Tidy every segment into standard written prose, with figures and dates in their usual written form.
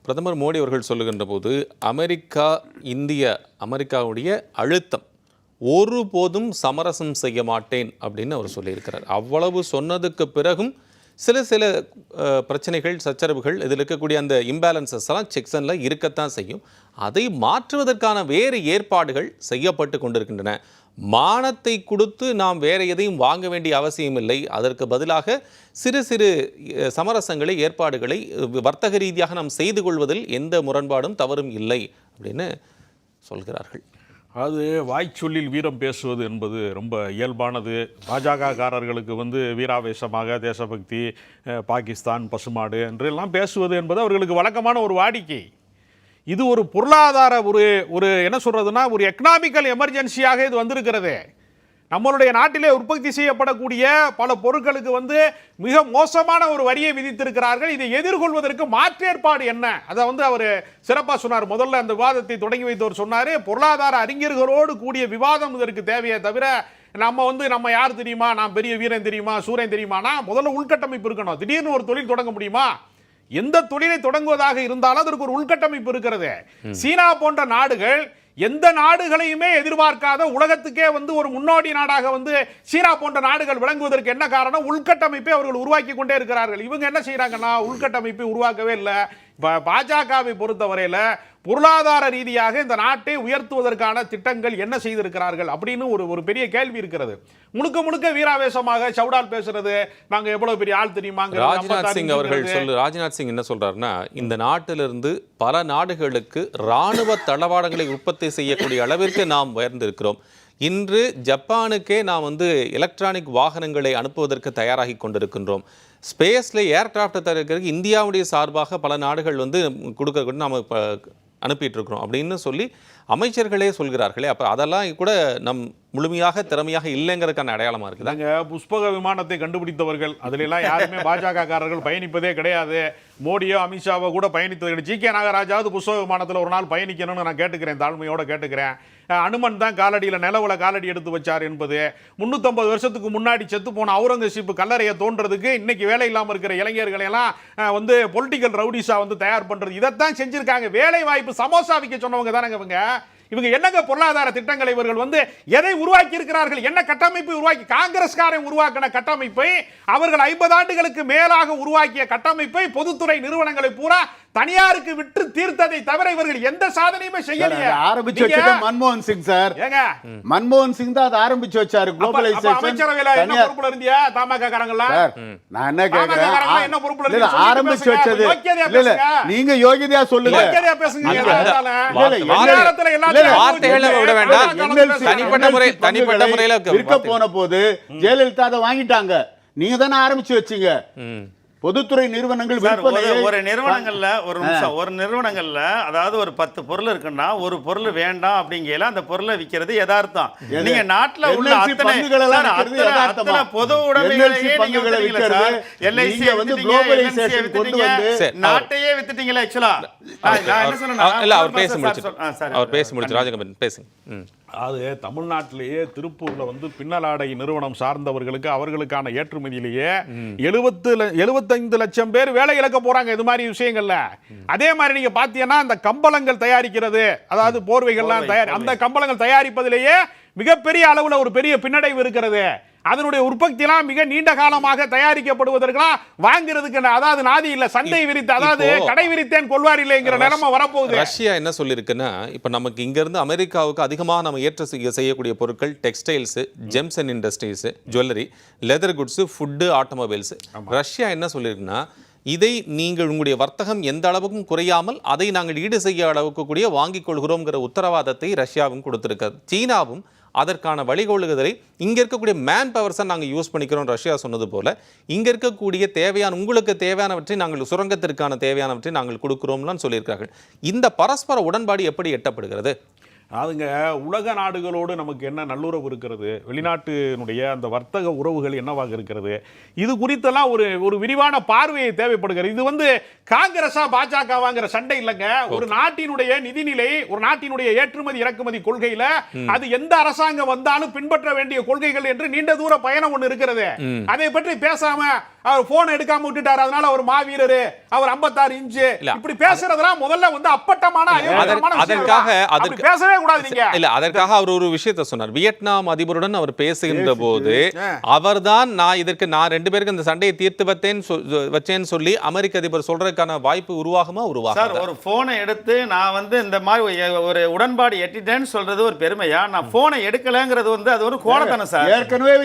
பிரதமர் மோடி அவர்கள் சொல்லுகின்ற போது அமெரிக்காவுடைய அழுத்தம் ஒருபோதும் சமரசம் செய்ய மாட்டேன் அப்படின்னு அவர் சொல்லியிருக்கிறார். அவ்வளவு சொன்னதுக்கு பிறகும் சில பிரச்சனைகள், சச்சரவுகள், இதில் இருக்கக்கூடிய அந்த இம்பேலன்சஸ் எல்லாம் செக்ஷனில் இருக்கத்தான் செய்யும். அதை மாற்றுவதற்கான வேறு ஏற்பாடுகள் செய்யப்பட்டு கொண்டிருக்கின்றன. மானத்தை கொடுத்து நாம் வேறு எதையும் வாங்க வேண்டிய அவசியம் இல்லை. அதற்கு பதிலாக சிறு சமரசங்களை, ஏற்பாடுகளை வர்த்தக ரீதியாக நாம் செய்து கொள்வதில் எந்த முரண்பாடும் தவறும் இல்லை அப்படின்னு சொல்கிறார்கள். அது வாய்ச்சொல்லில் வீரம் பேசுவது என்பது ரொம்ப இயல்பானது. பாஜகக்காரர்களுக்கு வீராவேசமாக தேசபக்தி, பாகிஸ்தான், பசுமாடு என்றெல்லாம் பேசுவது என்பது அவர்களுக்கு வழக்கமான ஒரு வாடிக்கை. இது ஒரு பொருளாதார ஒரு என்ன சொல்றதுன்னா ஒரு எக்கனாமிக்கல் எமர்ஜென்சியாக இது வந்திருக்கிறது. நம்மளுடைய நாட்டிலே உற்பத்தி செய்யப்படக்கூடிய பல பொருட்களுக்கு மிக மோசமான ஒரு வரியை விதித்திருக்கிறார்கள். இதை எதிர்கொள்வதற்கு மாற்றேற்பாடு என்ன? அதை அவர் சிறப்பாக சொன்னார். முதல்ல அந்த விவாதத்தை தொடங்கி வைத்தவர் சொன்னார், பொருளாதார அறிஞர்களோடு கூடிய விவாதம் இதற்கு தேவையே தவிர நம்ம யார் தெரியுமா, நான் பெரிய வீரன் தெரியுமா, சூரியன் தெரியுமானா முதல்ல உள்கட்டமைப்பு இருக்கணும். திடீர்னு ஒரு தொழில் தொடங்க முடியுமா? எந்த தொழிலை தொடங்குவதாக இருந்தாலும் அதற்கு ஒரு உள்கட்டமைப்பு இருக்கிறது. சீனா போன்ற நாடுகள் எந்த நாடுகளையுமே எதிர்பார்க்காத உலகத்துக்கே ஒரு முன்னோடி நாடாக சீனா போன்ற நாடுகள் விளங்குவதற்கு என்ன காரணம்? உள்கட்டமைப்பை அவர்கள் உருவாக்கி கொண்டே இருக்கிறார்கள். இவங்க என்ன செய்யறாங்கன்னா உள்கட்டமைப்பை உருவாக்கவே இல்லை. பாஜகவை பொறுத்தவரையில பொருளாதார ரீதியாக இந்த நாட்டை உயர்த்துவதற்கான திட்டங்கள் என்ன செய்திருக்கிறார்கள் அப்படின்னு ஒரு பெரிய கேள்வி இருக்கிறது. முழுக்க வீராவேசமாக சவுடால் பேசுறது, நாங்க எவ்வளவு பெரிய ஆள் தெரியுமா. ராஜ்நாத் சிங் என்ன சொல்றாருன்னா, இந்த நாட்டிலிருந்து பல நாடுகளுக்கு ராணுவ தளவாடங்களை உற்பத்தி செய்யக்கூடிய அளவிற்கு நாம் உயர்ந்திருக்கிறோம். இன்று ஜப்பானுக்கே நாம் எலக்ட்ரானிக் வாகனங்களை அனுப்புவதற்கு தயாராகி கொண்டிருக்கின்றோம். ஸ்பேஸில் ஏர்கிராஃப்டை தயாரிக்கிறதுக்கு இந்தியாவுடைய சார்பாக பல நாடுகள் கொடுக்க நாம் அனுப்பிட்டு இருக்கிறோம் அப்படின்னு சொல்லி அமைச்சர்களே சொல்கிறார்களே. அப்போ அதெல்லாம் கூட நம் முழுமையாக திறமையாக இல்லைங்கிறதுக்கான அடையாளமா இருக்குது. நாங்கள் புஷ்பக விமானத்தை கண்டுபிடித்தவர்கள் அதிலெல்லாம் யாருமே பாஜக காரர்கள் பயணிப்பதே கிடையாது. மோடியோ அமித்ஷாவோ கூட பயணித்தது. ஜி.கே. நாகராஜாவது புஷ்பக விமானத்தில் ஒரு நாள் பயணிக்கணும்னு நான் கேட்டுக்கிறேன், தாழ்மையோட கேட்டுக்கிறேன். அனுமன் தான் காலடியில் நிலவுல காலடி எடுத்து வச்சார் என்பது 350 வருஷத்துக்கு முன்னாடி செத்து போன அவுரங்கசீப் கல்லறையை தோன்றதுக்கு இன்னைக்கு வேலை இல்லாமல் இருக்கிற இளைஞர்களை எல்லாம் பொலிட்டிக்கல் ரவுடிஸா தயார் பண்றது, இதைத்தான் செஞ்சிருக்காங்க. வேலை வாய்ப்பு சமோசா விற்க சொன்னவங்க தானங்க இவங்க என்னங்க பொருளாதார திட்டங்களை இவர்கள் எதை உருவாக்கி இருக்கிறார்கள்? என்ன கட்டமைப்பை உருவாக்கி? காங்கிரஸ்காரன் உருவாக்கின கட்டமைப்பை, அவர்கள் 50 ஆண்டுகளுக்கு மேலாக உருவாக்கிய கட்டமைப்பை பொதுத்துறை நிறுவனங்களை பூரா தனியாருக்கு விட்டு தீர்த்ததை தவிர இவர்கள் எந்த சாதனையுமே செய்யலையே. ஆரம்பிச்சு வச்சது மன்மோகன் சிங் சார். மன்மோகன் சிங் தான் அதை ஆரம்பிச்சு வச்சாரு. குளோபலைசேஷன் அமைச்சரவையில என்ன பொறுப்புல இருந்தியா தமாக காரங்களா? நான் என்ன கேக்குறேன், என்ன பொறுப்புல இருந்தீங்க? ஆரம்பிச்சு வச்சது நீங்க யோகிதையா சொல்லுங்க. யோகிதையா பேசுங்க. வார்த்தைகளை விட வேண்டாம். தனிப்பட்ட முறையில இருக்க போன போது ஜெயலலிதா அதை வாங்கிட்டாங்க. நீங்க தானே ஆரம்பிச்சு வச்சீங்க. பொதுத்துறை நிறுவனங்கள் ஒரு நிறுவனங்கள்ல அதாவது ஒரு 10 பொருள் இருக்குன்னா ஒரு பொருள் வேண்டாம் அப்படிங்கல அந்த பொருளை விற்கிறது யதார்த்தம். நீங்க நாட்டுல உள்ள அத்தனை பொது உடைமைகளையே எல்ஐசி நாட்டையே வித்துட்டீங்களா? ஆக்சுவலா அவர் பேசி முடிச்சு ராஜகம்பன் பேசுங்க. அது தமிழ்நாட்டிலேயே திருப்பூர்ல பின்னலாடை நிறுவனம் சார்ந்தவர்களுக்கு அவர்களுக்கான ஏற்றுமதியிலேயே 75 லட்சம் பேர் வேலை இழக்க போறாங்க இது மாதிரி விஷயங்கள்ல. அதே மாதிரி நீங்க பாத்தீங்கன்னா அந்த கம்பளங்கள் தயாரிக்கிறது, அதாவது போர்வைகள்லாம் அந்த கம்பளங்கள் தயாரிப்பதிலேயே மிகப்பெரிய அளவுல ஒரு பெரிய பின்னடைவு இருக்கிறது. அதனுடைய உற்பத்தியெல்லாம் மிக நீண்ட காலமாக தயாரிக்கப்படுவதற்கெல்லாம் வாங்குறதுக்கு அதாவது நாதி இல்ல, சந்தை விரித்து, அதாவது கடை விரித்தேன் கொள்வார் இல்லைங்கிற நிலைமை வரப்போகுது. ரஷ்யா என்ன சொல்லியிருக்குன்னா, இப்ப நமக்கு இங்க இருந்து அமெரிக்காவுக்கு அதிகமாக நம்ம செய்யக்கூடிய பொருட்கள் textiles, gems and industries, jewellery, leather goods, food, automobiles. Russia என்ன சொல்லியிருக்குன்னா, இதை நீங்கள் உங்களுடைய வர்த்தகம் எந்த அளவுக்கும் குறையாமல் அதை நாங்கள் ஈடு செய்ய அளவுக்கு கூடிய வாங்கிக் கொள்கிறோம்ங்கிற உத்தரவாதத்தை ரஷ்யாவும் கொடுத்திருக்காரு. சீனாவும் அதற்கான வழிகோலுதலை இங்கே இருக்கக்கூடிய மேன் பவர்ஸை நாங்கள் யூஸ் பண்ணிக்கிறோம் ரஷ்யா சொன்னது போல, இங்கே இருக்கக்கூடிய உங்களுக்கு தேவையானவற்றை நாங்கள் சுரங்கத்திற்கான தேவையானவற்றை நாங்கள் கொடுக்கிறோம்லாம் சொல்லியிருக்கார்கள். இந்த பரஸ்பர உடன்பாடு எப்படி எட்டப்படுகிறது? அதுங்க உலக நாடுகளோடு நமக்கு என்ன நல்லுறவு இருக்கிறது, வெளிநாட்டினுடைய அந்த வர்த்தக உறவுகள் என்னவாக இருக்கிறது, இது குறித்தெல்லாம் ஒரு விரிவான பார்வையை தேவைப்படுகிறது. இது காங்கிரஸா பாஜகவாங்கிற சண்டை இல்லைங்க. ஒரு நாட்டினுடைய நிதிநிலை, ஒரு நாட்டினுடைய ஏற்றுமதி இறக்குமதி கொள்கையில அது எந்த அரசாங்கம் வந்தாலும் பின்பற்ற வேண்டிய கொள்கைகள் என்று நீண்ட தூர பயணம் ஒன்று இருக்கிறது. அதை பற்றி பேசாம அவர் போன் எடுக்காம விட்டுட்டாரு, அதனால அவர் மாவீரரு, அவர் 56 இன்ச்சு, இப்படி பேசுறதெல்லாம் முதல்ல வந்து அப்பட்டமான அயோக்கியமான அதற்காக விஷயம். அப்படி பேசவே கூடாது நீங்க. இல்ல, அதற்காக அவர் ஒரு விஷயத்தை சொன்னார். வியட்நாம் அதிபருடன் அவர் பேசுகின்ற போது அவர்தான் நான் 2 பேருக்கு இந்த சண்டையை தீர்த்து வச்சேன்னு சொல்லி அமெரிக்க அதிபர் சொல்றதுக்கான வாய்ப்பு உருவாகுமா? சார், ஒரு போனை எடுத்து நான் வந்து இந்த மாதிரி ஒரு உடன்பாடு எட்டிட்டேன்னு சொல்றது ஒரு பெருமையா? நான் போனை எடுக்கலங்கிறது வந்து அது ஒரு கோழைத்தனம் சார். ஏற்கனவே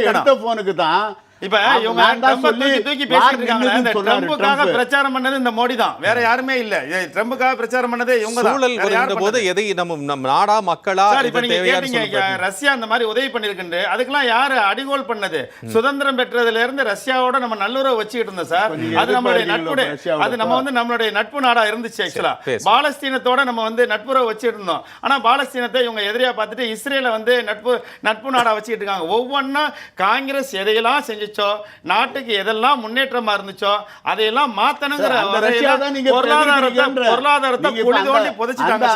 எடுத்த போனுக்கு தான் இப்ப இவங்க ட்ரம்பை தூக்கி பேசிட்டு இருக்காங்க. இந்த ட்ரம்புக்காக பிரச்சாரம் பண்ணது இந்த மோடி தான், வேற யாருமே இல்ல. ட்ரம்புக்காக பிரச்சாரம் பண்ணதே இவங்க தான். சூழல் வருகின்ற போது எதை நம்ம நாடா மக்களா இப்ப நீங்க கேட்டீங்க ரஷ்யா அந்த மாதிரி உதவி பண்ணிருக்கு, அதுக்கெல்லாம் யாரு அடிகோல் பண்ணது? சுதந்திரம் பெற்றதுல இருந்து ரஷ்யாவோட நம்ம நல்லுறவு வச்சுக்கிட்டு இருந்தோம் சார். அது நம்மளுடைய நட்புடைய, அது நம்ம வந்து நம்மளுடைய நட்பு நாடா இருந்துச்சு. ஆக்சுவலா பாலஸ்தீனத்தோட நம்ம வந்து நட்புறவு வச்சுட்டு இருந்தோம். ஆனா பாலஸ்தீனத்தை இவங்க எதிரியா பார்த்துட்டு இஸ்ரேல வந்து நட்பு நாடா வச்சுக்கிட்டு இருக்காங்க. ஒவ்வொன்னா காங்கிரஸ் எதையெல்லாம் செஞ்சு நாட்டுக்கு எதெல்லாம் முன்னேற்றமா இருந்துச்சோ அதையெல்லாம் மாத்தணுங்கிற பொருளாதாரத்தை குழி தோண்டி புதைச்சிட்டாங்க.